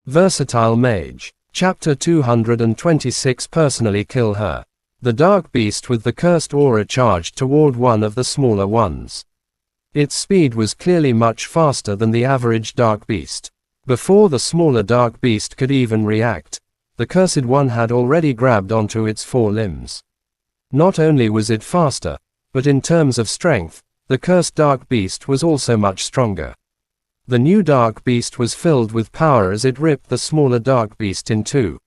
Versatile Mage. Chapter 226. Personally kill her. The dark beast with the cursed aura charged toward one of the smaller ones. Its speed was clearly much faster than the average dark beast. Before the smaller dark beast could even react, the cursed one had already grabbed onto its four limbs. Not only was it faster, but in terms of strength, the cursed dark beast was also much stronger. The new dark beast was filled with power as it ripped the smaller dark beast in two.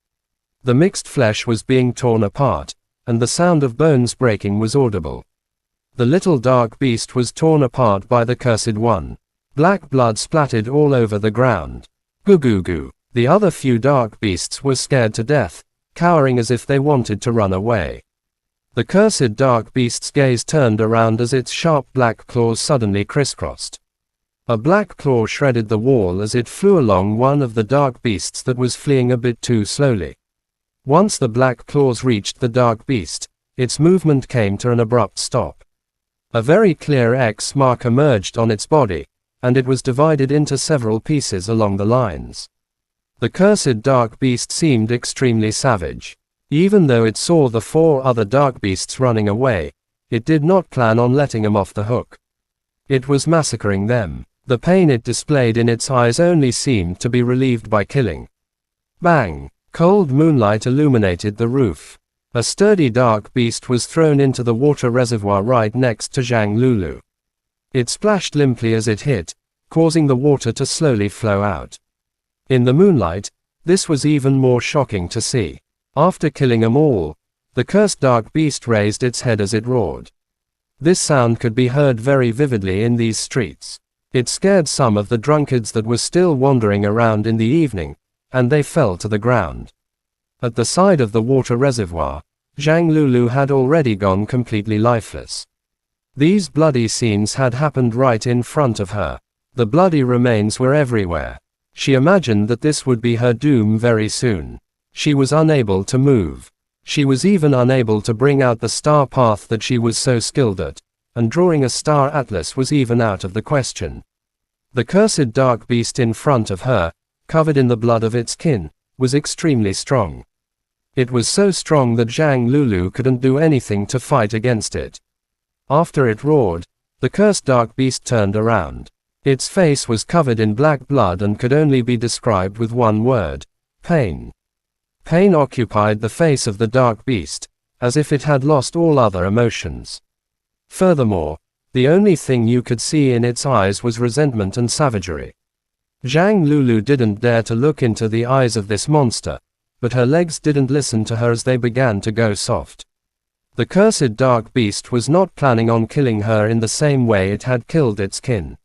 The mixed flesh was being torn apart, and the sound of bones breaking was audible. The little dark beast was torn apart by the cursed one. Black blood splattered all over the ground. Goo goo goo. The other few dark beasts were scared to death, cowering as if they wanted to run away. The cursed dark beast's gaze turned around as its sharp black claws suddenly crisscrossed. A black claw shredded the wall as it flew along one of the dark beasts that was fleeing a bit too slowly. Once the black claws reached the dark beast, its movement came to an abrupt stop. A very clear X mark emerged on its body, and it was divided into several pieces along the lines. The cursed dark beast seemed extremely savage. Even though it saw the four other dark beasts running away, it did not plan on letting them off the hook. It was massacring them. The pain it displayed in its eyes only seemed to be relieved by killing. Bang! Cold moonlight illuminated the roof. A sturdy dark beast was thrown into the water reservoir right next to Zhang Lulu. It splashed limply as it hit, causing the water to slowly flow out. In the moonlight, this was even more shocking to see. After killing them all, the cursed dark beast raised its head as it roared. This sound could be heard very vividly in these streets. It scared some of the drunkards that were still wandering around in the evening, and they fell to the ground. At the side of the water reservoir, Zhang Lulu had already gone completely lifeless. These bloody scenes had happened right in front of her. The bloody remains were everywhere. She imagined that this would be her doom very soon. She was unable to move. She was even unable to bring out the star path that she was so skilled at, and drawing a star atlas was even out of the question. The cursed dark beast in front of her, covered in the blood of its kin, was extremely strong. It was so strong that Zhang Lulu couldn't do anything to fight against it. After it roared, the cursed dark beast turned around. Its face was covered in black blood and could only be described with one word: pain. Pain occupied the face of the dark beast, as if it had lost all other emotions. Furthermore, the only thing you could see in its eyes was resentment and savagery. Zhang Lulu didn't dare to look into the eyes of this monster, but her legs didn't listen to her as they began to go soft. The cursed dark beast was not planning on killing her in the same way it had killed its kin.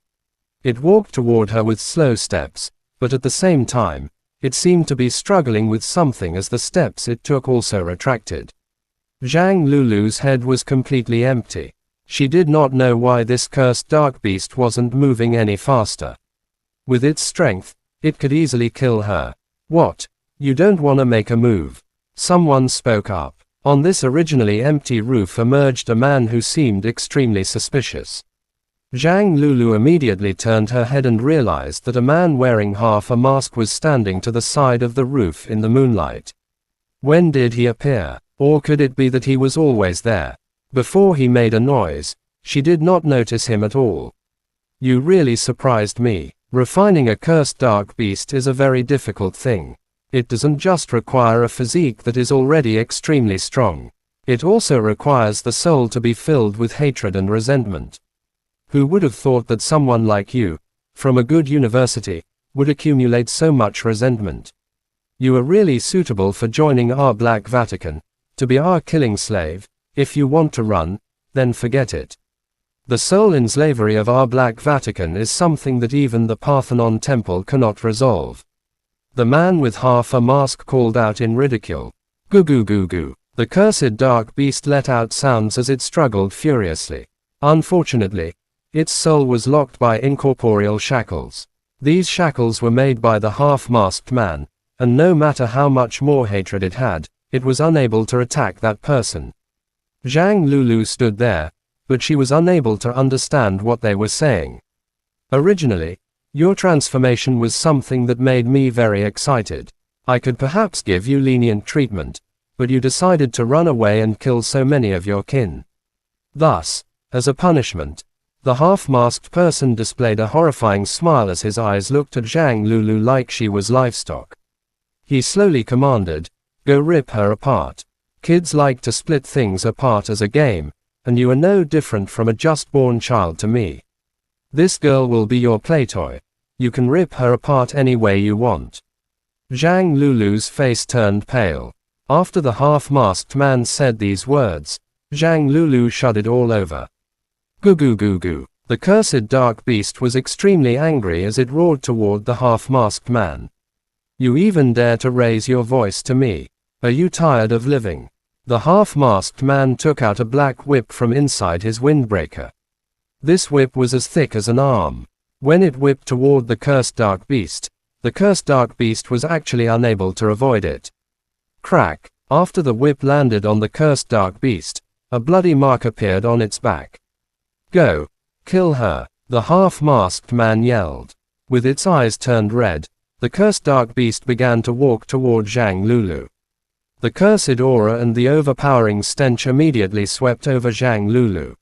It walked toward her with slow steps, but at the same time, it seemed to be struggling with something as the steps it took also retracted. Zhang Lulu's head was completely empty. She did not know why this cursed dark beast wasn't moving any faster. With its strength, it could easily kill her. What? You don't want to make a move? Someone spoke up. On this originally empty roof emerged a man who seemed extremely suspicious. Zhang Lulu immediately turned her head and realized that a man wearing half a mask was standing to the side of the roof in the moonlight. When did he appear? Or could it be that he was always there? Before he made a noise, she did not notice him at all. You really surprised me. Refining a cursed dark beast is a very difficult thing. It doesn't just require a physique that is already extremely strong. It also requires the soul to be filled with hatred and resentment. Who would have thought that someone like you, from a good university, would accumulate so much resentment? You are really suitable for joining our Black Vatican, to be our killing slave. If you want to run, then forget it. The soul in slavery of our Black Vatican is something that even the Parthenon temple cannot resolve. The man with half a mask called out in ridicule. Goo goo goo goo. The cursed dark beast let out sounds as it struggled furiously. Unfortunately, its soul was locked by incorporeal shackles. These shackles were made by the half-masked man, and no matter how much more hatred it had, it was unable to attack that person. Zhang Lulu stood there, but she was unable to understand what they were saying. Originally, Your transformation was something that made me very excited. I could perhaps give you lenient treatment, but you decided to run away and kill so many of your kin. Thus, as a punishment, the half-masked person displayed a horrifying smile as his eyes looked at Zhang Lulu like she was livestock. He slowly commanded, "Go rip her apart. Kids like to split things apart as a game, and you are no different from a just-born child to me. This girl will be your playtoy. You can rip her apart any way you want." Zhang Lulu's face turned pale. After the half-masked man said these words, Zhang Lulu shuddered all over. Goo goo goo goo. The cursed dark beast was extremely angry as it roared toward the half-masked man. "You even dare to raise your voice to me. Are you tired of living?" The half-masked man took out a black whip from inside his windbreaker. This whip was as thick as an arm. When it whipped toward the cursed dark beast, the cursed dark beast was actually unable to avoid it. Crack! After the whip landed on the cursed dark beast, a bloody mark appeared on its back. "Go! Kill her!" the half-masked man yelled. With its eyes turned red, the cursed dark beast began to walk toward Zhang Lulu. The cursed aura and the overpowering stench immediately swept over Zhang Lulu.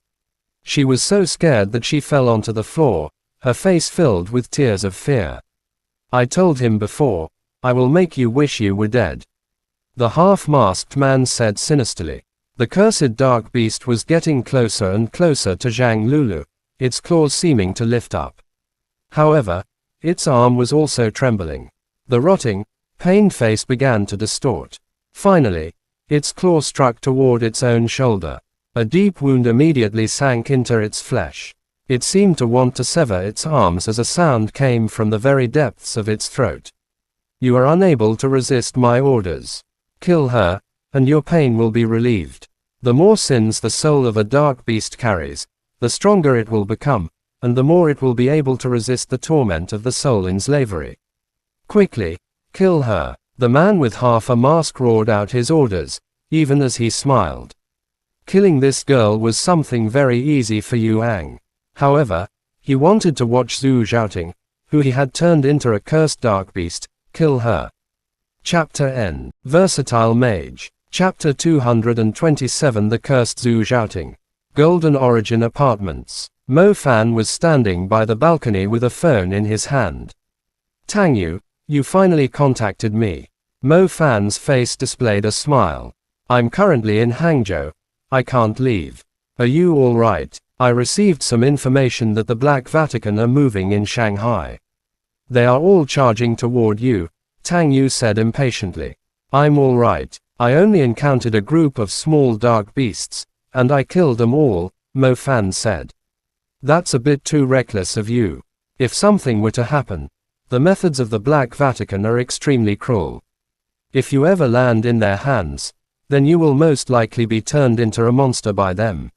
She was so scared that she fell onto the floor, her face filled with tears of fear. "I told him before, I will make you wish you were dead," the half-masked man said sinisterly. The cursed dark beast was getting closer and closer to Zhang Lulu, its claws seeming to lift up. However, its arm was also trembling. The rotting, pained face began to distort. Finally, its claw struck toward its own shoulder. A deep wound immediately sank into its flesh. It seemed to want to sever its arms as a sound came from the very depths of its throat. "You are unable to resist my orders. Kill her, and your pain will be relieved." The more sins the soul of a dark beast carries, the stronger it will become, and the more it will be able to resist the torment of the soul in slavery. "Quickly, kill her," the man with half a mask roared out his orders, even as he smiled. Killing this girl was something very easy for Yu Ang. However, he wanted to watch Zhu Zhaoting, who he had turned into a cursed dark beast, kill her. Chapter N. Versatile Mage. Chapter 227. The Cursed Zhu Zhaoting. Golden Origin Apartments. Mo Fan was standing by the balcony with a phone in his hand. "Tang Yu, you finally contacted me." Mo Fan's face displayed a smile. "I'm currently in Hangzhou. I can't leave. Are you all right? I received some information that the Black Vatican are moving in Shanghai. They are all charging toward you," Tang Yu said impatiently. "I'm all right. I only encountered a group of small dark beasts, and I killed them all," Mo Fan said. "That's a bit too reckless of you. If something were to happen, the methods of the Black Vatican are extremely cruel. If you ever land in their hands, then you will most likely be turned into a monster by them.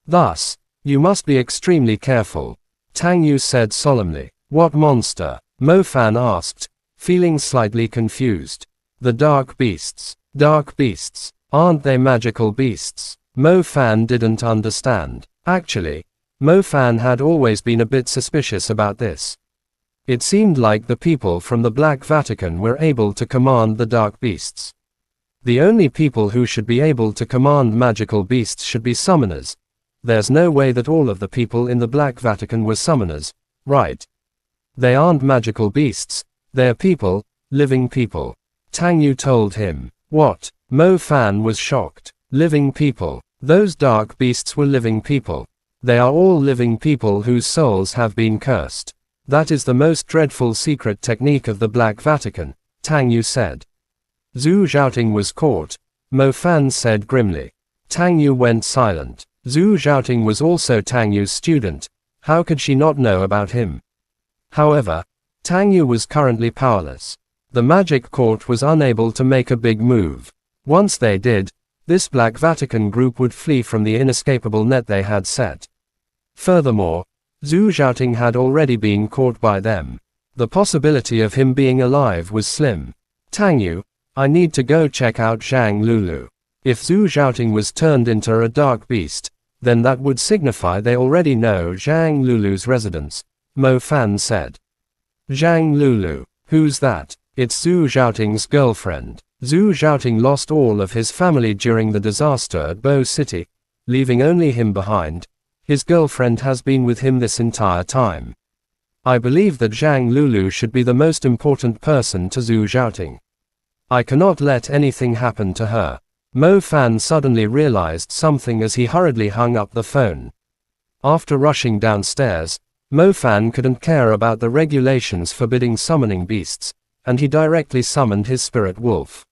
Thus, you must be extremely careful," Tang Yu said solemnly. "What monster?" Mo Fan asked, feeling slightly confused. "The dark beasts. Dark beasts. Aren't they magical beasts?" Mo Fan didn't understand. Actually, Mo Fan had always been a bit suspicious about this. It seemed like the people from the Black Vatican were able to command the dark beasts. The only people who should be able to command magical beasts should be summoners. There's no way that all of the people in the Black Vatican were summoners, right? "They aren't magical beasts, they're people, living people," Tang Yu told him. "What?" Mo Fan was shocked. "Living people. Those dark beasts were living people. They are all living people whose souls have been cursed. That is the most dreadful secret technique of the Black Vatican," Tang Yu said. "Zhu Zhaoting was caught," Mo Fan said grimly. Tang Yu went silent. Zhu Zhaoting was also Tang Yu's student. How could she not know about him? However, Tang Yu was currently powerless. The Magic Court was unable to make a big move. Once they did, this Black Vatican group would flee from the inescapable net they had set. Furthermore, Zhu Zhaoting had already been caught by them. The possibility of him being alive was slim. "Tang Yu, I need to go check out Zhang Lulu. If Zhu Zhaoting was turned into a dark beast, then that would signify they already know Zhang Lulu's residence," Mo Fan said. Zhang Lulu. Who's that? It's Zhu Xiaoting's girlfriend. Zhu Xiaoting lost all of his family during the disaster at Bo City, leaving only him behind. His girlfriend has been with him this entire time. I believe that Zhang Lulu should be the most important person to Zhu Xiaoting. I cannot let anything happen to her. Mo Fan suddenly realized something as he hurriedly hung up the phone. After rushing downstairs, Mo Fan couldn't care about the regulations forbidding summoning beasts, and he directly summoned his spirit wolf.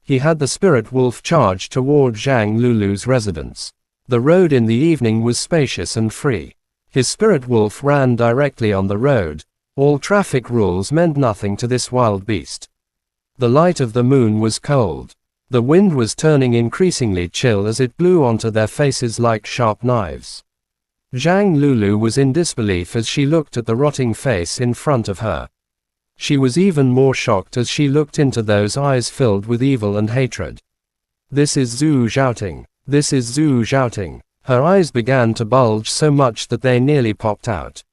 He had the spirit wolf charge toward Zhang Lulu's residence. The road in the evening was spacious and free. His spirit wolf ran directly on the road. All traffic rules meant nothing to this wild beast. The light of the moon was cold. The wind was turning increasingly chill as it blew onto their faces like sharp knives. Zhang Lulu was in disbelief as she looked at the rotting face in front of her. She was even more shocked as she looked into those eyes filled with evil and hatred. This is Zhu Xiaoting. This is Zhu Xiaoting. Her eyes began to bulge so much that they nearly popped out.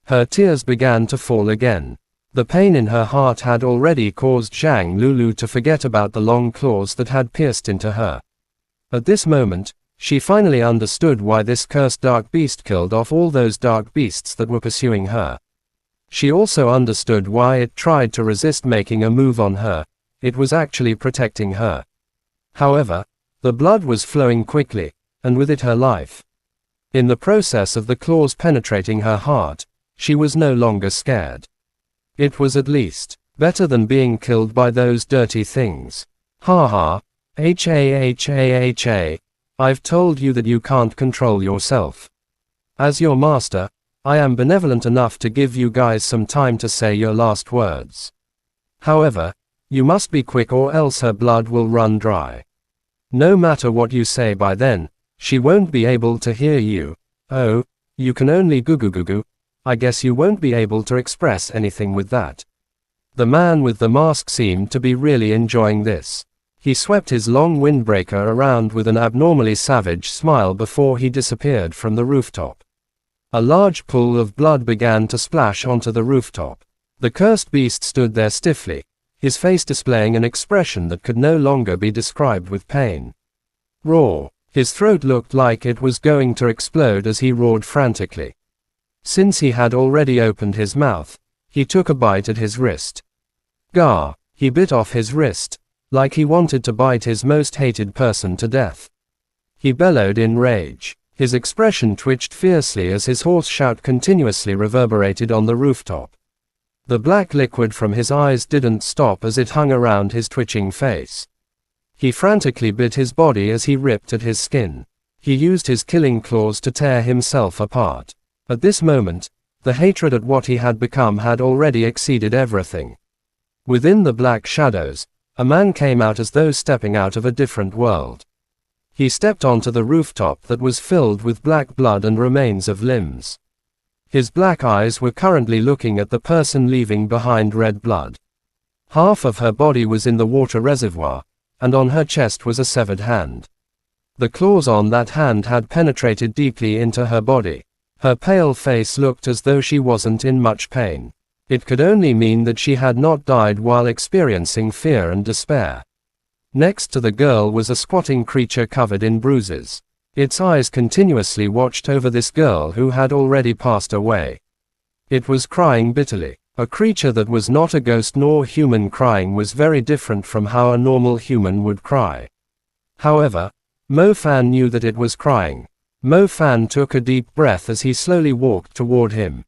Her tears began to fall again. The pain in her heart had already caused Zhang Lulu to forget about the long claws that had pierced into her. At this moment, she finally understood why this cursed dark beast killed off all those dark beasts that were pursuing her. She also understood why it tried to resist making a move on her. It was actually protecting her. However, the blood was flowing quickly, and with it her life. In the process of the claws penetrating her heart, she was no longer scared. It was at least better than being killed by those dirty things. Ha ha. Ha. I've told you that you can't control yourself. As your master, I am benevolent enough to give you guys some time to say your last words. However, you must be quick or else her blood will run dry. No matter what you say by then, she won't be able to hear you. Oh, you can only goo. I guess you won't be able to express anything with that. The man with the mask seemed to be really enjoying this. He swept his long windbreaker around with an abnormally savage smile before he disappeared from the rooftop. A large pool of blood began to splash onto the rooftop. The cursed beast stood there stiffly, his face displaying an expression that could no longer be described with pain. Roar. His throat looked like it was going to explode as he roared frantically. Since he had already opened his mouth, he took a bite at his wrist. Gah! He bit off his wrist, like he wanted to bite his most hated person to death. He bellowed in rage. His expression twitched fiercely as his hoarse shout continuously reverberated on the rooftop. The black liquid from his eyes didn't stop as it hung around his twitching face. He frantically bit his body as he ripped at his skin. He used his killing claws to tear himself apart. At this moment, the hatred at what he had become had already exceeded everything. Within the black shadows, a man came out as though stepping out of a different world. He stepped onto the rooftop that was filled with black blood and remains of limbs. His black eyes were currently looking at the person leaving behind red blood. Half of her body was in the water reservoir, and on her chest was a severed hand. The claws on that hand had penetrated deeply into her body. Her pale face looked as though she wasn't in much pain. It could only mean that she had not died while experiencing fear and despair. Next to the girl was a squatting creature covered in bruises. Its eyes continuously watched over this girl who had already passed away. It was crying bitterly. A creature that was not a ghost nor human crying was very different from how a normal human would cry. However, Mo Fan knew that it was crying. Mo Fan took a deep breath as he slowly walked toward him.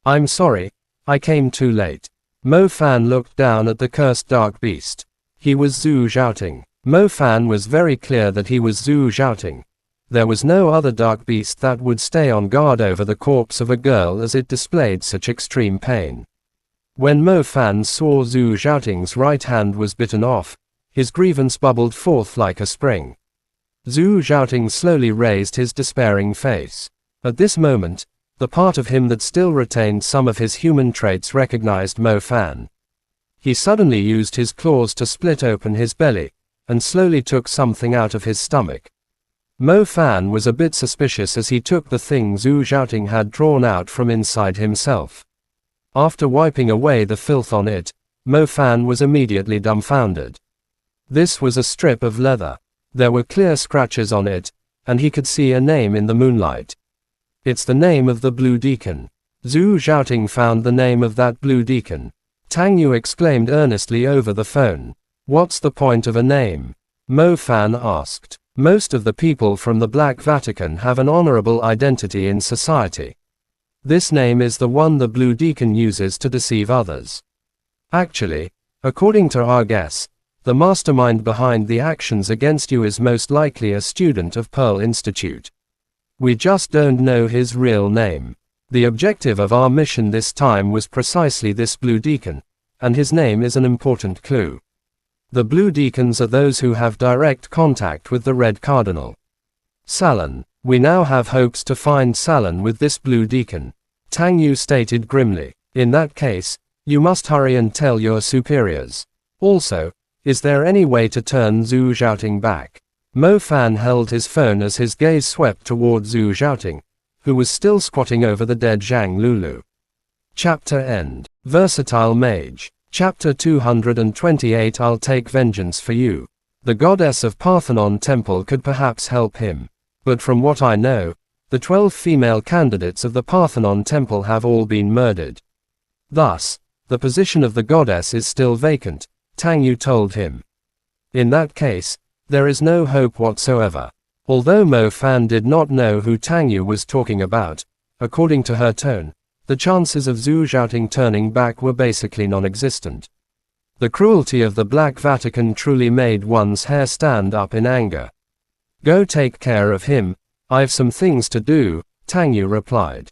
I'm sorry, I came too late. Mo Fan looked down at the cursed dark beast. He was Zhu Xiaoting. Mo Fan was very clear that he was Zhu Xiaoting. There was no other dark beast that would stay on guard over the corpse of a girl as it displayed such extreme pain. When Mo Fan saw Zhu Xiaoting's right hand was bitten off, his grievance bubbled forth like a spring. Zhu Xiaoting slowly raised his despairing face. At this moment, the part of him that still retained some of his human traits recognized Mo Fan. He suddenly used his claws to split open his belly, and slowly took something out of his stomach. Mo Fan was a bit suspicious as he took the thing Zhu Xiaoting had drawn out from inside himself. After wiping away the filth on it, Mo Fan was immediately dumbfounded. This was a strip of leather. There were clear scratches on it, and he could see a name in the moonlight. It's the name of the Blue Deacon. Zhu Zhaoting found the name of that Blue Deacon. Tang Yu exclaimed earnestly over the phone. What's the point of a name? Mo Fan asked. Most of the people from the Black Vatican have an honorable identity in society. This name is the one the Blue Deacon uses to deceive others. Actually, according to our guess, the mastermind behind the actions against you is most likely a student of Pearl Institute. We just don't know his real name. The objective of our mission this time was precisely this Blue Deacon, and his name is an important clue. The Blue Deacons are those who have direct contact with the Red Cardinal. Salon. We now have hopes to find Salon with this Blue Deacon, Tang Yu stated grimly. In that case, you must hurry and tell your superiors. Also, is there any way to turn Zhu Zhaoting back? Mo Fan held his phone as his gaze swept toward Zhu Zhaoting, who was still squatting over the dead Zhang Lulu. Chapter End. Versatile Mage. Chapter 228. I'll take vengeance for you. The goddess of Parthenon Temple could perhaps help him. But from what I know, the 12 female candidates of the Parthenon Temple have all been murdered. Thus, the position of the goddess is still vacant, Tang Yu told him. In that case, there is no hope whatsoever. Although Mo Fan did not know who Tang Yu was talking about, according to her tone, the chances of Zhu Zhaoting turning back were basically non-existent. The cruelty of the Black Vatican truly made one's hair stand up in anger. Go take care of him, I've some things to do, Tang Yu replied.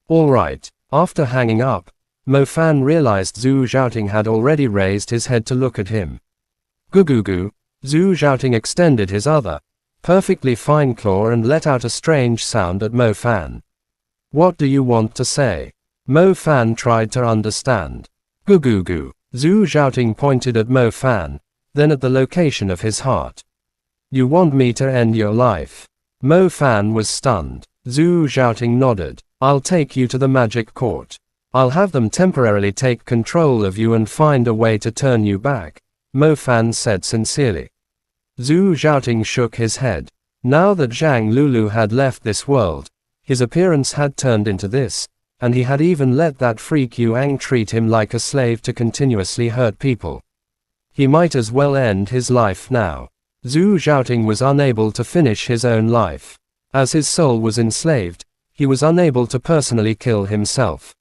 All right. After hanging up, Mo Fan realized Zhu Zhaoting had already raised his head to look at him. Gugugu, Zhu Zhaoting extended his other, perfectly fine claw and let out a strange sound at Mo Fan. What do you want to say? Mo Fan tried to understand. Gugugu. Zhu Zhaoting pointed at Mo Fan, then at the location of his heart. You want me to end your life? Mo Fan was stunned. Zhu Zhaoting nodded. I'll take you to the magic court. I'll have them temporarily take control of you and find a way to turn you back, Mo Fan said sincerely. Zhu Zhaoting shook his head. Now that Zhang Lulu had left this world, his appearance had turned into this, and he had even let that freak Yuang treat him like a slave to continuously hurt people. He might as well end his life now. Zhu Zhaoting was unable to finish his own life. As his soul was enslaved, he was unable to personally kill himself.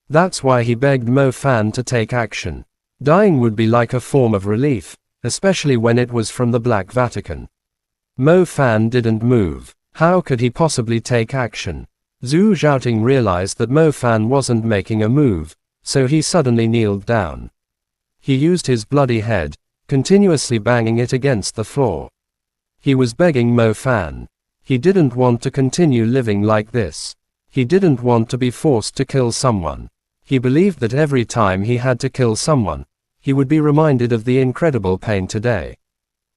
That's why he begged Mo Fan to take action. Dying would be like a form of relief, especially when it was from the Black Vatican. Mo Fan didn't move. How could he possibly take action? Zhu Zhaoting realized that Mo Fan wasn't making a move, so he suddenly kneeled down. He used his bloody head, continuously banging it against the floor. He was begging Mo Fan. He didn't want to continue living like this. He didn't want to be forced to kill someone. He believed that every time he had to kill someone, he would be reminded of the incredible pain today.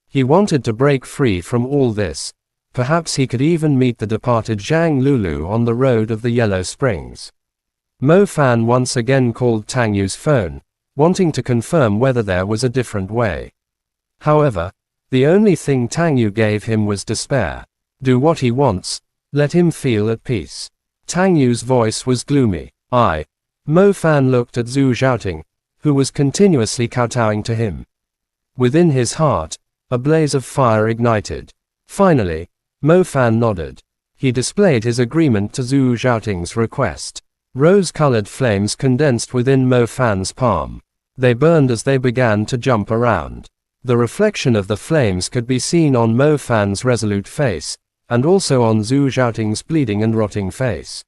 He wanted to break free from all this. Perhaps he could even meet the departed Zhang Lulu on the road of the Yellow Springs. Mo Fan once again called Tang Yu's phone, wanting to confirm whether there was a different way. However, the only thing Tang Yu gave him was despair. Do what he wants, let him feel at peace. Tang Yu's voice was gloomy. Mo Fan looked at Zhu Zhaoting, who was continuously kowtowing to him. Within his heart, a blaze of fire ignited. Finally, Mo Fan nodded. He displayed his agreement to Zhu Zhaoting's request. Rose-colored flames condensed within Mo Fan's palm. They burned as they began to jump around. The reflection of the flames could be seen on Mo Fan's resolute face, and also on Zhu Zhaoting's bleeding and rotting face.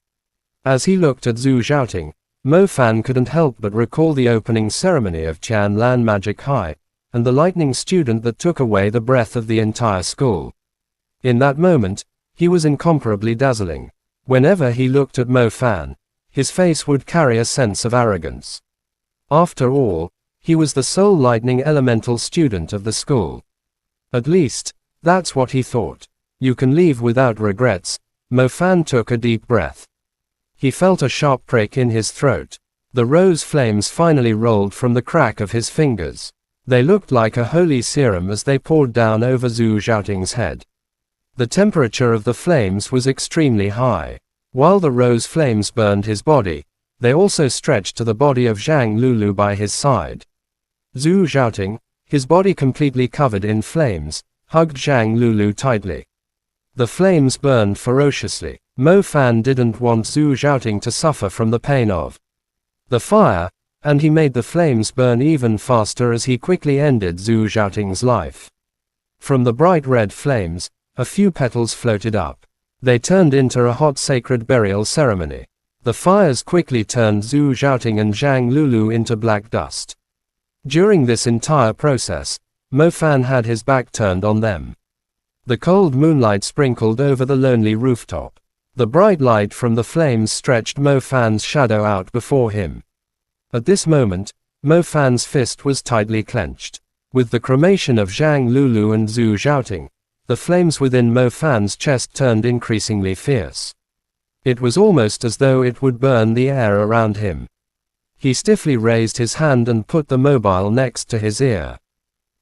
As he looked at Zhu Zhaoting, Mo Fan couldn't help but recall the opening ceremony of Tianlan Magic High, and the lightning student that took away the breath of the entire school. In that moment, he was incomparably dazzling. Whenever he looked at Mo Fan, his face would carry a sense of arrogance. After all, he was the sole lightning elemental student of the school. At least, that's what he thought. You can leave without regrets. Mo Fan took a deep breath. He felt a sharp prick in his throat. The rose flames finally rolled from the crack of his fingers. They looked like a holy serum as they poured down over Zhu Xiaoting's head. The temperature of the flames was extremely high. While the rose flames burned his body, they also stretched to the body of Zhang Lulu by his side. Zhu Xiaoting, his body completely covered in flames, hugged Zhang Lulu tightly. The flames burned ferociously. Mo Fan didn't want Zhu Xiaoting to suffer from the pain of the fire, and he made the flames burn even faster as he quickly ended Zhu Xiaoting's life. From the bright red flames, a few petals floated up. They turned into a hot sacred burial ceremony. The fires quickly turned Zhu Xiaoting and Zhang Lulu into black dust. During this entire process, Mo Fan had his back turned on them. The cold moonlight sprinkled over the lonely rooftop. The bright light from the flames stretched Mo Fan's shadow out before him. At this moment, Mo Fan's fist was tightly clenched. With the cremation of Zhang Lulu and Zhu Xiaoting, the flames within Mo Fan's chest turned increasingly fierce. It was almost as though it would burn the air around him. He stiffly raised his hand and put the mobile next to his ear.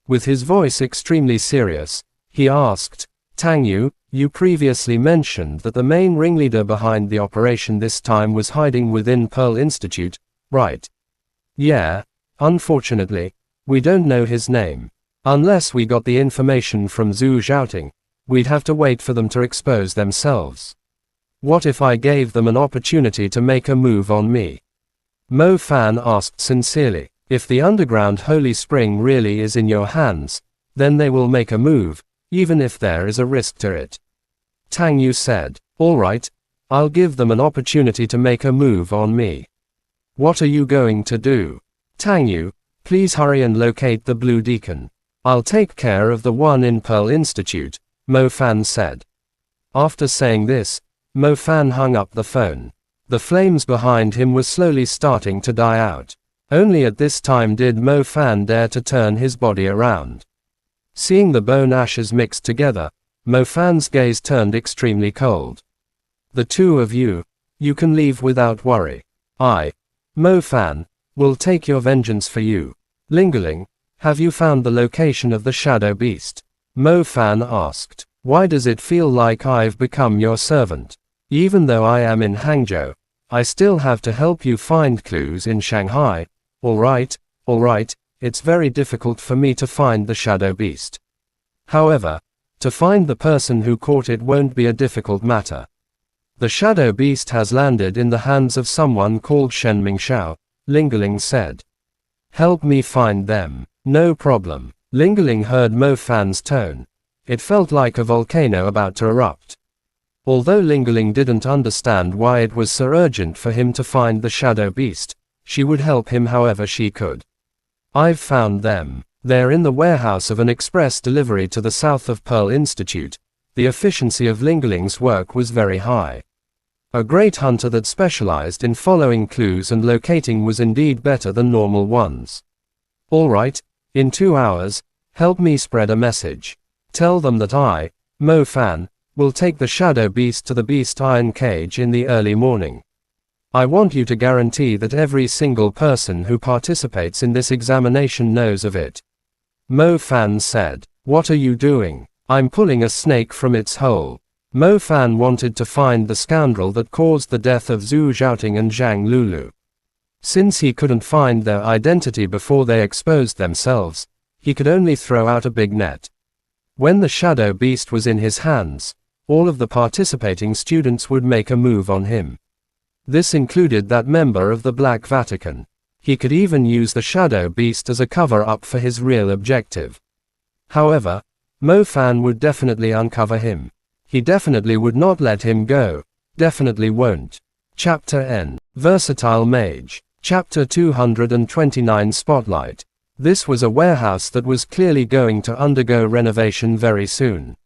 With his voice extremely serious, he asked, "Tang Yu, you previously mentioned that the main ringleader behind the operation this time was hiding within Pearl Institute, right?" "Yeah, unfortunately, we don't know his name. Unless we got the information from Zhu Xiaoting, we'd have to wait for them to expose themselves. What if I gave them an opportunity to make a move on me?" Mo Fan asked sincerely. "If the underground holy spring really is in your hands, then they will make a move, even if there is a risk to it." Tang Yu said, "All right, I'll give them an opportunity to make a move on me. What are you going to do?" "Tang Yu, please hurry and locate the Blue Deacon. I'll take care of the one in Pearl Institute," Mo Fan said. After saying this, Mo Fan hung up the phone. The flames behind him were slowly starting to die out. Only at this time did Mo Fan dare to turn his body around. Seeing the bone ashes mixed together, Mo Fan's gaze turned extremely cold. "The two of you can leave without worry. I, Mo Fan, will take your vengeance for you." "Lingerling, have you found the location of the Shadow Beast?" Mo Fan asked. "Why does it feel like I've become your servant? Even though I am in Hangzhou, I still have to help you find clues in Shanghai." All right, it's very difficult for me to find the Shadow Beast. However, to find the person who caught it won't be a difficult matter. The Shadow Beast has landed in the hands of someone called Shen Mingxiao," Lingerling said. "Help me find them." "No problem." Lingerling heard Mo Fan's tone. It felt like a volcano about to erupt. Although Lingerling didn't understand why it was so urgent for him to find the Shadow Beast, she would help him however she could. "I've found them. They're in the warehouse of an express delivery to the south of Pearl Institute." The efficiency of Lingerling's work was very high. A great hunter that specialized in following clues and locating was indeed better than normal ones. "All right, in 2 hours, help me spread a message. Tell them that I, Mo Fan, will take the Shadow Beast to the Beast Iron Cage in the early morning. I want you to guarantee that every single person who participates in this examination knows of it." Mo Fan said. "What are you doing?" "I'm pulling a snake from its hole." Mo Fan wanted to find the scoundrel that caused the death of Zhu Xiaoting and Zhang Lulu. Since he couldn't find their identity before they exposed themselves, he could only throw out a big net. When the Shadow Beast was in his hands, all of the participating students would make a move on him. This included that member of the Black Vatican. He could even use the Shadow Beast as a cover-up for his real objective. However, Mo Fan would definitely uncover him. He definitely would not let him go. Definitely won't. Chapter N. Versatile Mage. Chapter 229 Spotlight. This was a warehouse that was clearly going to undergo renovation very soon.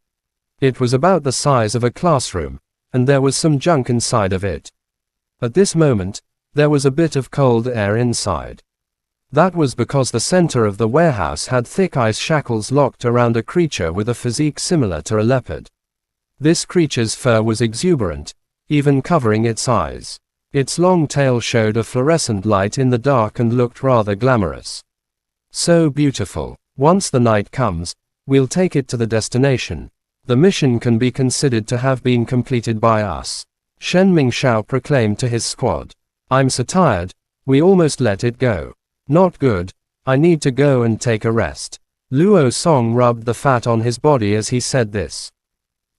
It was about the size of a classroom, and there was some junk inside of it. At this moment, there was a bit of cold air inside. That was because the center of the warehouse had thick ice shackles locked around a creature with a physique similar to a leopard. This creature's fur was exuberant, even covering its eyes. Its long tail showed a fluorescent light in the dark and looked rather glamorous. So beautiful. Once the night comes, we'll take it to the destination. The mission can be considered to have been completed by us, Shen Mingxiao proclaimed to his squad. I'm so tired, we almost let it go. Not good, I need to go and take a rest. Luo Song rubbed the fat on his body as he said this.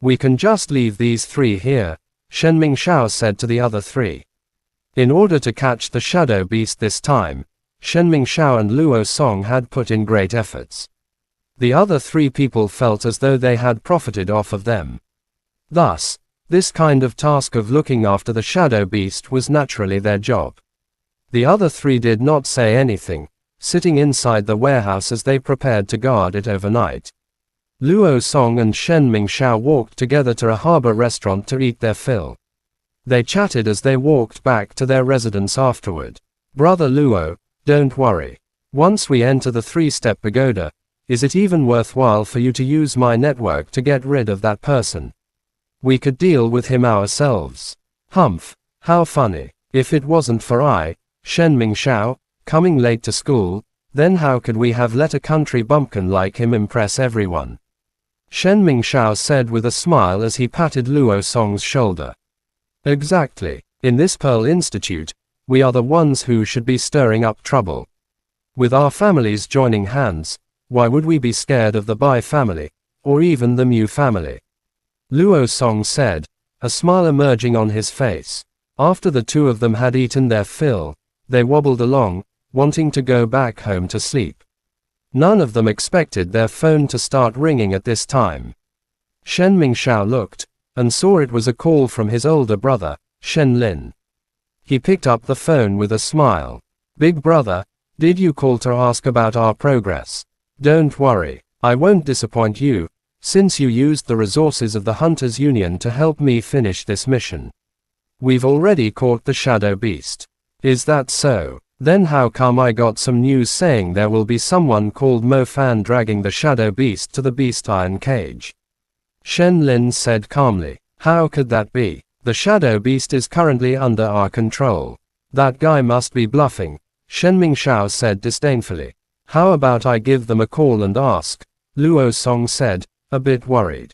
We can just leave these three here, Shen Mingxiao said to the other three. In order to catch the shadow beast this time, Shen Mingxiao and Luo Song had put in great efforts. The other three people felt as though they had profited off of them. Thus, this kind of task of looking after the shadow beast was naturally their job. The other three did not say anything, sitting inside the warehouse as they prepared to guard it overnight. Luo Song and Shen Mingxiao walked together to a harbor restaurant to eat their fill. They chatted as they walked back to their residence afterward. Brother Luo, don't worry. Once we enter the three-step pagoda, is it even worthwhile for you to use my network to get rid of that person? We could deal with him ourselves. Humph, how funny. If it wasn't for Shen Mingxiao, coming late to school, then how could we have let a country bumpkin like him impress everyone? Shen Mingxiao said with a smile as he patted Luo Song's shoulder. Exactly. In this Pearl Institute, we are the ones who should be stirring up trouble. With our families joining hands, why would we be scared of the Bai family, or even the Mu family? Luo Song said, a smile emerging on his face. After the two of them had eaten their fill, they wobbled along, wanting to go back home to sleep. None of them expected their phone to start ringing at this time. Shen Mingxiao looked, and saw it was a call from his older brother, Shen Lin. He picked up the phone with a smile. Big brother, did you call to ask about our progress? Don't worry, I won't disappoint you, since you used the resources of the Hunters Union to help me finish this mission. We've already caught the shadow beast. Is that so? Then how come I got some news saying there will be someone called Mo Fan dragging the shadow beast to the beast iron cage? Shen Lin said calmly. How could that be? The shadow beast is currently under our control. That guy must be bluffing, Shen Mingxiao said disdainfully. How about I give them a call and ask? Luo Song said, a bit worried.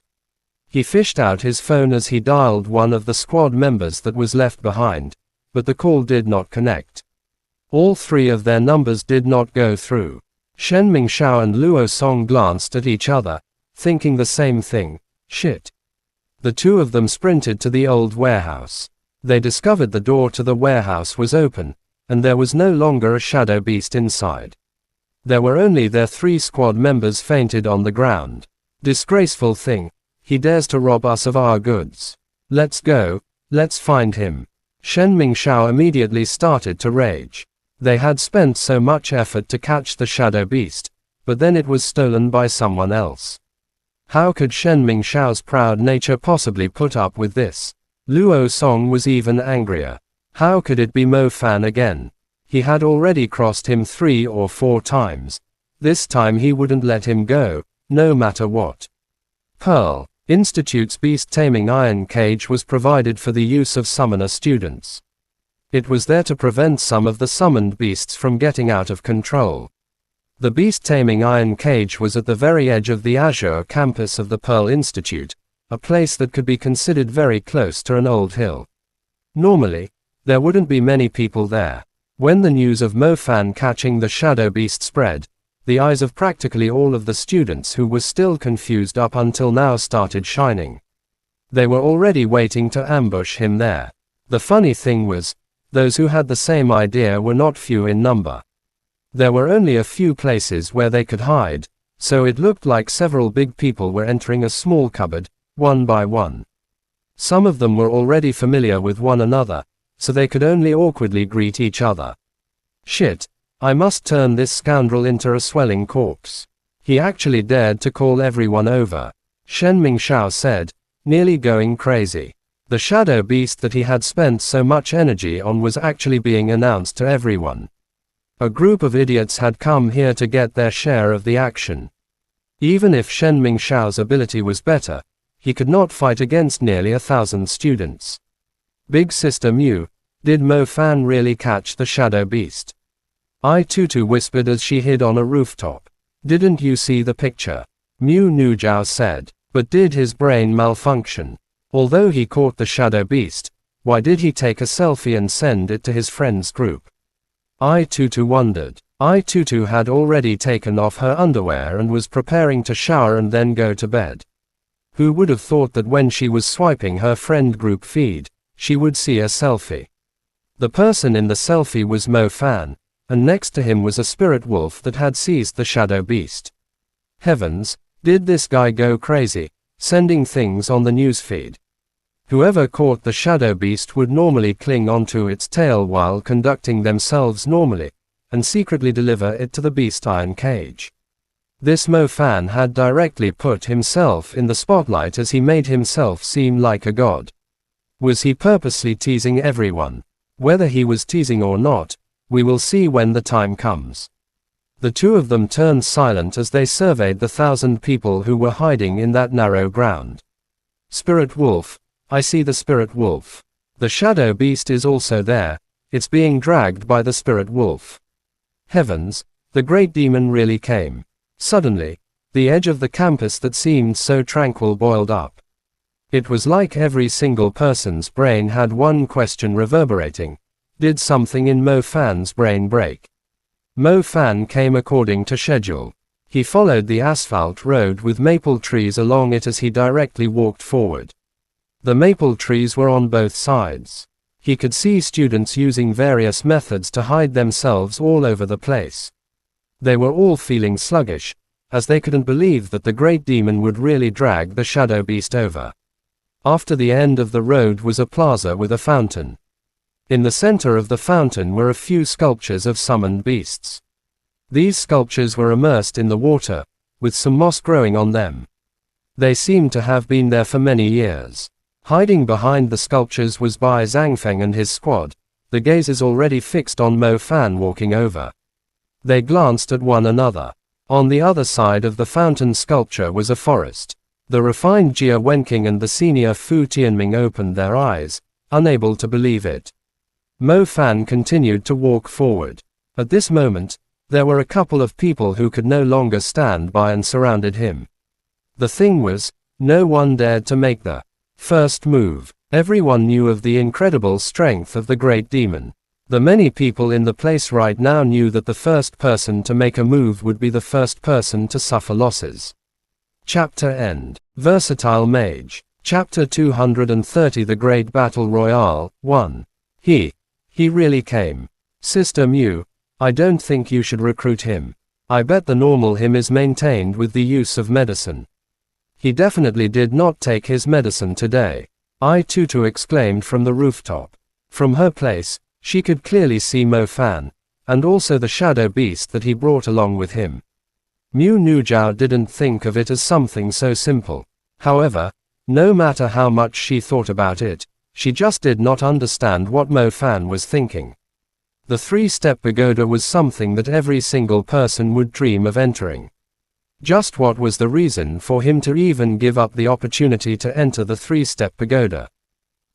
He fished out his phone as he dialed one of the squad members that was left behind, but the call did not connect. All three of their numbers did not go through. Shen Mingxiao and Luo Song glanced at each other, thinking the same thing. Shit. The two of them sprinted to the old warehouse. They discovered the door to the warehouse was open, and there was no longer a shadow beast inside. There were only their three squad members fainted on the ground. Disgraceful thing. He dares to rob us of our goods. Let's go, let's find him. Shen Mingxiao immediately started to rage. They had spent so much effort to catch the shadow beast, but then it was stolen by someone else. How could Shen Mingxiao's proud nature possibly put up with this? Luo Song was even angrier. How could it be Mo Fan again? He had already crossed him 3 or 4 times. This time he wouldn't let him go, no matter what. Pearl Institute's beast taming iron cage was provided for the use of summoner students. It was there to prevent some of the summoned beasts from getting out of control. The beast taming iron cage was at the very edge of the Azure campus of the Pearl Institute, a place that could be considered very close to an old hill. Normally, there wouldn't be many people there. When the news of Mo Fan catching the shadow beast spread, the eyes of practically all of the students who were still confused up until now started shining. They were already waiting to ambush him there. The funny thing was, those who had the same idea were not few in number. There were only a few places where they could hide, so it looked like several big people were entering a small cupboard, one by one. Some of them were already familiar with one another, so they could only awkwardly greet each other. Shit, I must turn this scoundrel into a swelling corpse. He actually dared to call everyone over, Shen Mingxiao said, nearly going crazy. The shadow beast that he had spent so much energy on was actually being announced to everyone. A group of idiots had come here to get their share of the action. Even if Shen Mingxiao's ability was better, he could not fight against nearly 1,000 students. Big Sister Mu, Did Mo Fan really catch the shadow beast? Tutu whispered as she hid on a rooftop. Didn't you see the picture? Mu Nujiao said. But did his brain malfunction? Although he caught the shadow beast, why did he take a selfie and send it to his friends group? Tutu wondered. Tutu had already taken off her underwear and was preparing to shower and then go to bed. Who would have thought that when she was swiping her friend group feed, she would see a selfie? The person in the selfie was Mo Fan, and next to him was a spirit wolf that had seized the shadow beast. Heavens, did this guy go crazy, sending things on the newsfeed? Whoever caught the shadow beast would normally cling onto its tail while conducting themselves normally, and secretly deliver it to the beast iron cage. This Mo Fan had directly put himself in the spotlight as he made himself seem like a god. Was he purposely teasing everyone? Whether he was teasing or not, we will see when the time comes. The two of them turned silent as they surveyed the 1,000 people who were hiding in that narrow ground. Spirit wolf, I see the spirit wolf. The shadow beast is also there, it's being dragged by the spirit wolf. Heavens, the great demon really came. Suddenly, the edge of the campus that seemed so tranquil boiled up. It was like every single person's brain had one question reverberating. Did something in Mo Fan's brain break? Mo Fan came according to schedule. He followed the asphalt road with maple trees along it as he directly walked forward. The maple trees were on both sides. He could see students using various methods to hide themselves all over the place. They were all feeling sluggish, as they couldn't believe that the great demon would really drag the shadow beast over. After the end of the road was a plaza with a fountain. In the center of the fountain were a few sculptures of summoned beasts. These sculptures were immersed in the water, with some moss growing on them. They seemed to have been there for many years. Hiding behind the sculptures was Bai Zhangfeng and his squad, the gazes already fixed on Mo Fan walking over. They glanced at one another. On the other side of the fountain sculpture was a forest. The refined Jia Wenqing and the senior Fu Tianming opened their eyes, unable to believe it. Mo Fan continued to walk forward. At this moment, there were a couple of people who could no longer stand by and surrounded him. The thing was, no one dared to make the first move. Everyone knew of the incredible strength of the great demon. The many people in the place right now knew that the first person to make a move would be the first person to suffer losses. Chapter End. Versatile Mage. Chapter 230 The Great Battle Royale, 1. He really came. Sister Mu, I don't think you should recruit him. I bet the normal him is maintained with the use of medicine. He definitely did not take his medicine today. Tutu exclaimed from the rooftop. From her place, she could clearly see Mo Fan, and also the shadow beast that he brought along with him. Mu Nujiao didn't think of it as something so simple. However, no matter how much she thought about it, she just did not understand what Mo Fan was thinking. The three-step pagoda was something that every single person would dream of entering. Just what was the reason for him to even give up the opportunity to enter the three-step pagoda?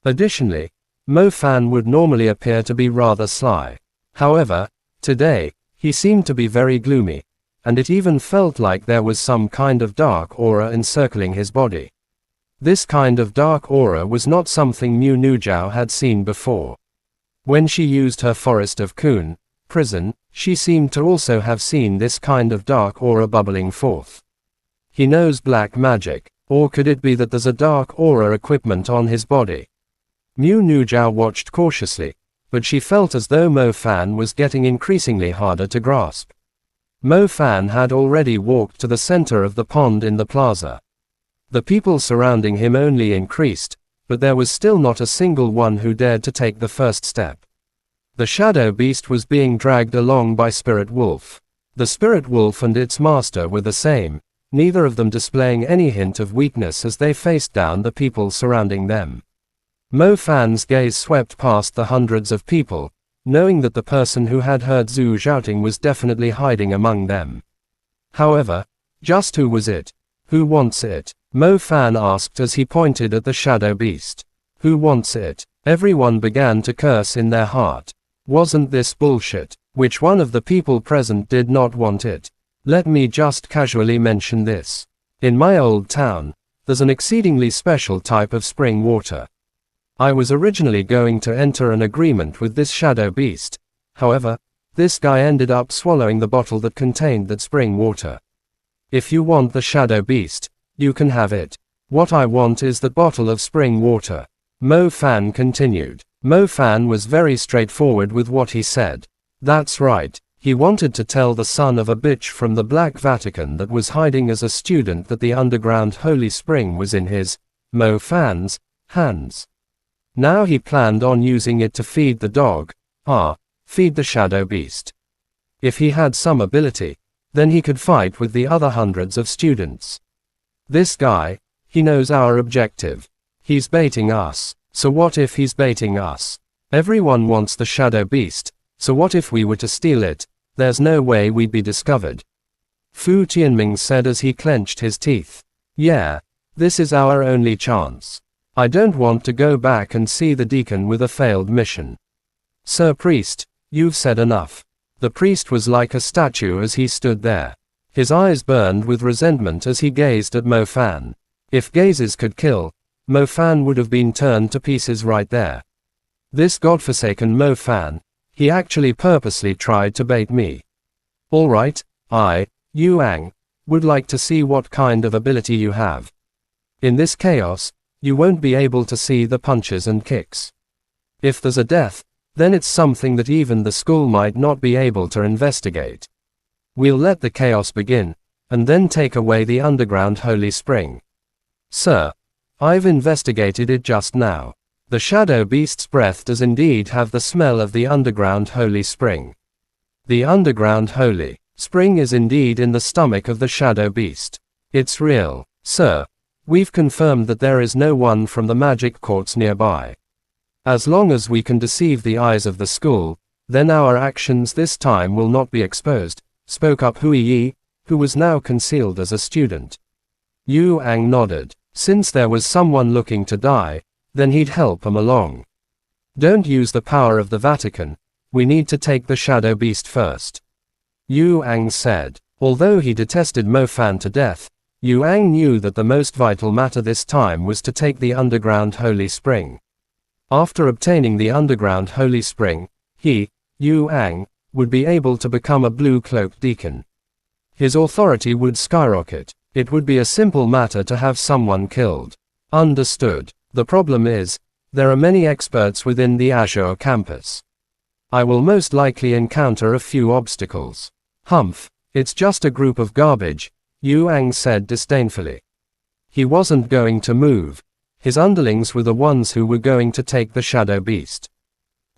Additionally, Mo Fan would normally appear to be rather sly. However, today, he seemed to be very gloomy, and it even felt like there was some kind of dark aura encircling his body. This kind of dark aura was not something Mu Nujiao had seen before. When she used her Forest of Kun prison, she seemed to also have seen this kind of dark aura bubbling forth. He knows black magic, or could it be that there's a dark aura equipment on his body? Mu Nujiao watched cautiously, but she felt as though Mo Fan was getting increasingly harder to grasp. Mo Fan had already walked to the center of the pond in the plaza. The people surrounding him only increased, but there was still not a single one who dared to take the first step. The shadow beast was being dragged along by Spirit Wolf. The Spirit Wolf and its master were the same, neither of them displaying any hint of weakness as they faced down the people surrounding them. Mo Fan's gaze swept past the hundreds of people, knowing that the person who had heard Zhu shouting was definitely hiding among them. However, just who was it? Who wants it? Mo Fan asked as he pointed at the shadow beast. Who wants it? Everyone began to curse in their heart. Wasn't this bullshit? Which one of the people present did not want it? Let me just casually mention this. In my old town, there's an exceedingly special type of spring water. I was originally going to enter an agreement with this shadow beast. However, this guy ended up swallowing the bottle that contained that spring water. If you want the shadow beast, you can have it. What I want is that bottle of spring water. Mo Fan continued. Mo Fan was very straightforward with what he said. That's right. He wanted to tell the son of a bitch from the Black Vatican that was hiding as a student that the underground holy spring was in his, Mo Fan's, hands. Now he planned on using it to feed the dog. Feed the shadow beast. If he had some ability, then he could fight with the other hundreds of students. This guy, he knows our objective. He's baiting us. So what if he's baiting us? Everyone wants the shadow beast, so what if we were to steal it? There's no way we'd be discovered. Fu Tianming said as he clenched his teeth. Yeah, this is our only chance. I don't want to go back and see the deacon with a failed mission. Sir Priest, you've said enough. The priest was like a statue as he stood there. His eyes burned with resentment as he gazed at Mo Fan. If gazes could kill, Mo Fan would have been turned to pieces right there. This godforsaken Mo Fan, he actually purposely tried to bait me. Alright, Yu Ang, would like to see what kind of ability you have. In this chaos, you won't be able to see the punches and kicks. If there's a death, then it's something that even the school might not be able to investigate. We'll let the chaos begin, and then take away the underground holy spring. Sir, I've investigated it just now. The shadow beast's breath does indeed have the smell of the underground holy spring. The underground holy spring is indeed in the stomach of the shadow beast. It's real, sir. We've confirmed that there is no one from the magic courts nearby. As long as we can deceive the eyes of the school, then our actions this time will not be exposed, spoke up Hui Yi, who was now concealed as a student. Yu Ang nodded. Since there was someone looking to die, then he'd help him along. Don't use the power of the Vatican, we need to take the shadow beast first. Yu Ang said. Although he detested Mo Fan to death, Yu Ang knew that the most vital matter this time was to take the underground holy spring. After obtaining the underground holy spring, he, Yu Ang, would be able to become a blue-cloaked deacon. His authority would skyrocket. It would be a simple matter to have someone killed. Understood. The problem is, there are many experts within the Azure campus. I will most likely encounter a few obstacles. Humph, it's just a group of garbage, Yu Ang said disdainfully. He wasn't going to move. His underlings were the ones who were going to take the shadow beast.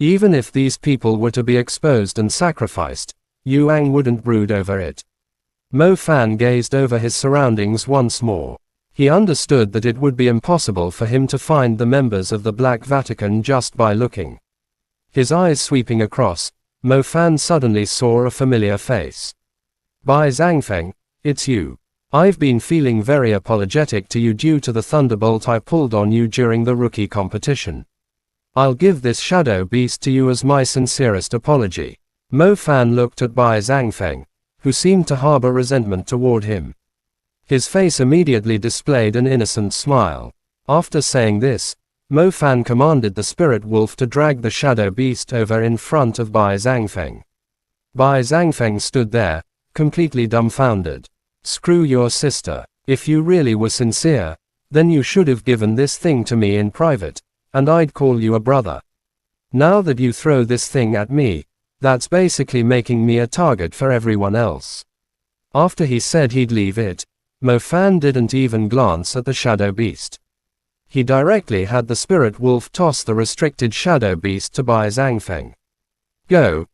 Even if these people were to be exposed and sacrificed, Yu Ang wouldn't brood over it. Mo Fan gazed over his surroundings once more. He understood that it would be impossible for him to find the members of the Black Vatican just by looking. His eyes sweeping across, Mo Fan suddenly saw a familiar face. Bai Zhangfeng, it's you. I've been feeling very apologetic to you due to the thunderbolt I pulled on you during the rookie competition. I'll give this shadow beast to you as my sincerest apology. Mo Fan looked at Bai Zhangfeng, who seemed to harbor resentment toward him. His face immediately displayed an innocent smile. After saying this, Mo Fan commanded the spirit wolf to drag the shadow beast over in front of Bai Zhangfeng. Bai Zhangfeng stood there, completely dumbfounded. Screw your sister. If you really were sincere, then you should have given this thing to me in private, and I'd call you a brother. Now that you throw this thing at me, that's basically making me a target for everyone else. After he said he'd leave it, Mo Fan didn't even glance at the shadow beast. He directly had the spirit wolf toss the restricted shadow beast to Bai Zhangfeng. Go,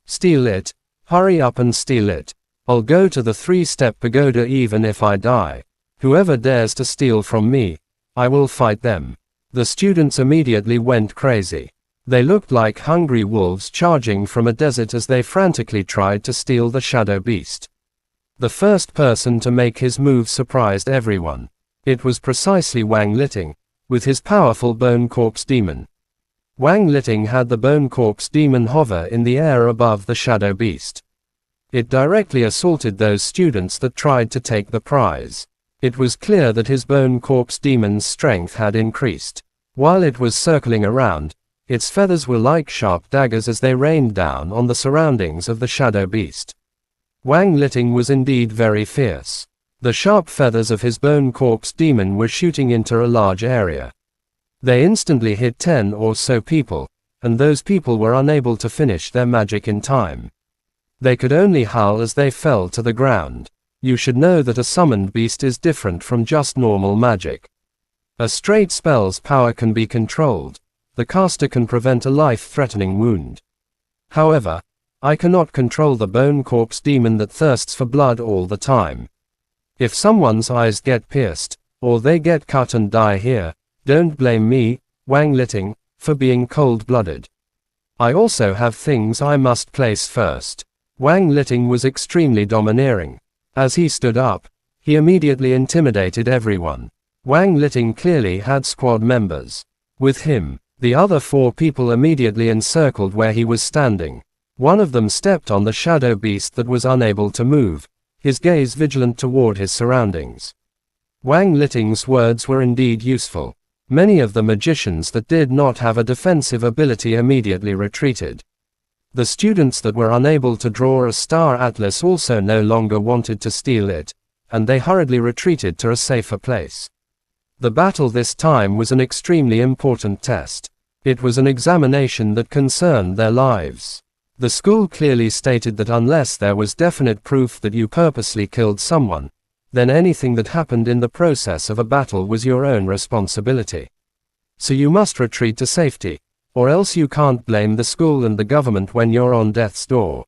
steal it, hurry up and steal it. I'll go to the 3-step pagoda even if I die. Whoever dares to steal from me, I will fight them. The students immediately went crazy. They looked like hungry wolves charging from a desert as they frantically tried to steal the shadow beast. The first person to make his move surprised everyone. It was precisely Wang Liting, with his powerful bone corpse demon. Wang Liting had the Bone Corpse Demon hover in the air above the Shadow Beast. It directly assaulted those students that tried to take the prize. It was clear that his Bone Corpse Demon's strength had increased. While it was circling around, its feathers were like sharp daggers as they rained down on the surroundings of the Shadow Beast. Wang Liting was indeed very fierce. The sharp feathers of his Bone Corpse Demon were shooting into a large area. They instantly hit 10 or so people, and those people were unable to finish their magic in time. They could only howl as they fell to the ground. You should know that a summoned beast is different from just normal magic. A straight spell's power can be controlled. The caster can prevent a life-threatening wound. However, I cannot control the Bone Corpse Demon that thirsts for blood all the time. If someone's eyes get pierced, or they get cut and die here, don't blame me, Wang Liting, for being cold-blooded. I also have things I must place first. Wang Liting was extremely domineering. As he stood up, he immediately intimidated everyone. Wang Liting clearly had squad members. With him, the other 4 people immediately encircled where he was standing. One of them stepped on the Shadow Beast that was unable to move, his gaze vigilant toward his surroundings. Wang Liting's words were indeed useful. Many of the magicians that did not have a defensive ability immediately retreated. The students that were unable to draw a star atlas also no longer wanted to steal it, and they hurriedly retreated to a safer place. The battle this time was an extremely important test. It was an examination that concerned their lives. The school clearly stated that unless there was definite proof that you purposely killed someone, then anything that happened in the process of a battle was your own responsibility. So you must retreat to safety, or else you can't blame the school and the government when you're on death's door.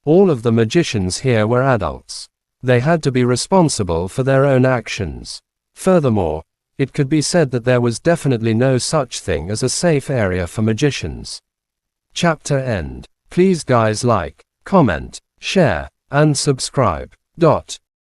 All of the magicians here were adults. They had to be responsible for their own actions. Furthermore, it could be said that there was definitely no such thing as a safe area for magicians. Chapter end. Please guys like, comment, share, and subscribe.